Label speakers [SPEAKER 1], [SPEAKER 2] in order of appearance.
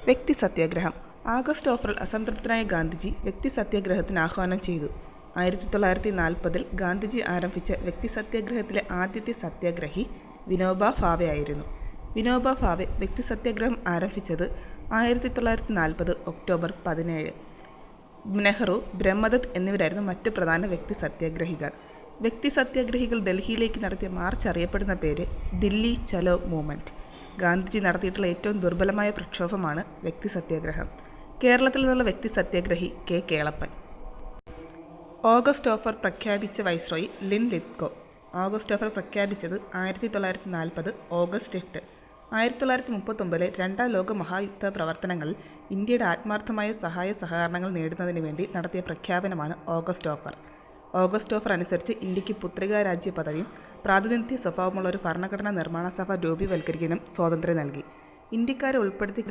[SPEAKER 1] വ്യക്തി സത്യാഗ്രഹം. ആഗസ്റ്റ് ഓഫറിൽ അസംതൃപ്തനായ ഗാന്ധിജി വ്യക്തി സത്യാഗ്രഹത്തിന് ആഹ്വാനം ചെയ്തു. 1940 ഗാന്ധിജി ആരംഭിച്ച വ്യക്തി സത്യാഗ്രഹത്തിലെ ആദ്യത്തെ സത്യാഗ്രഹി വിനോബ ഭാവെ ആയിരുന്നു. വിനോബ ഭാവെ വ്യക്തി സത്യാഗ്രഹം ആരംഭിച്ചത് 1940 ഒക്ടോബർ 17. നെഹ്റു, ബ്രഹ്മദത്ത് എന്നിവരായിരുന്നു മറ്റ് പ്രധാന വ്യക്തി സത്യാഗ്രഹികൾ. വ്യക്തി സത്യാഗ്രഹികൾ ഡൽഹിയിലേക്ക് നടത്തിയ മാർച്ച് അറിയപ്പെടുന്ന പേര് ദില്ലി ചലോ മൂവ്മെന്റ്. ഗാന്ധിജി നടത്തിയിട്ടുള്ള ഏറ്റവും ദുർബലമായ പ്രക്ഷോഭമാണ് വ്യക്തി സത്യാഗ്രഹം. കേരളത്തിൽ നിന്നുള്ള വ്യക്തി സത്യാഗ്രഹി കെ കേളപ്പൻ. ഓഗസ്റ്റ് ഓഫർ പ്രഖ്യാപിച്ച വൈസ്രോയി ലിൻ ലിത്ഗോ. ഓഗസ്റ്റ് ഓഫർ പ്രഖ്യാപിച്ചത് 1940 ഓഗസ്റ്റ് 8. 1939 രണ്ടാം ലോക മഹായുദ്ധ പ്രവർത്തനങ്ങളിൽ ഇന്ത്യയുടെ ആത്മാർത്ഥമായ സഹായ സഹകരണങ്ങൾ നേടുന്നതിന് വേണ്ടി നടത്തിയ പ്രഖ്യാപനമാണ് ഓഗസ്റ്റ് ഓഫർ. ഓഗസ്റ്റ് ഓഫർ അനുസരിച്ച് ഇന്ത്യക്ക് പുത്രികാ രാജ്യ പദവിയും പ്രാതിനിധ്യ സ്വഭാവമുള്ള ഒരു ഭരണഘടനാ നിർമ്മാണ സഭ രൂപീകരിക്കാനും സ്വാതന്ത്ര്യം നൽകി. ഇന്ത്യക്കാരെ ഉൾപ്പെടുത്തി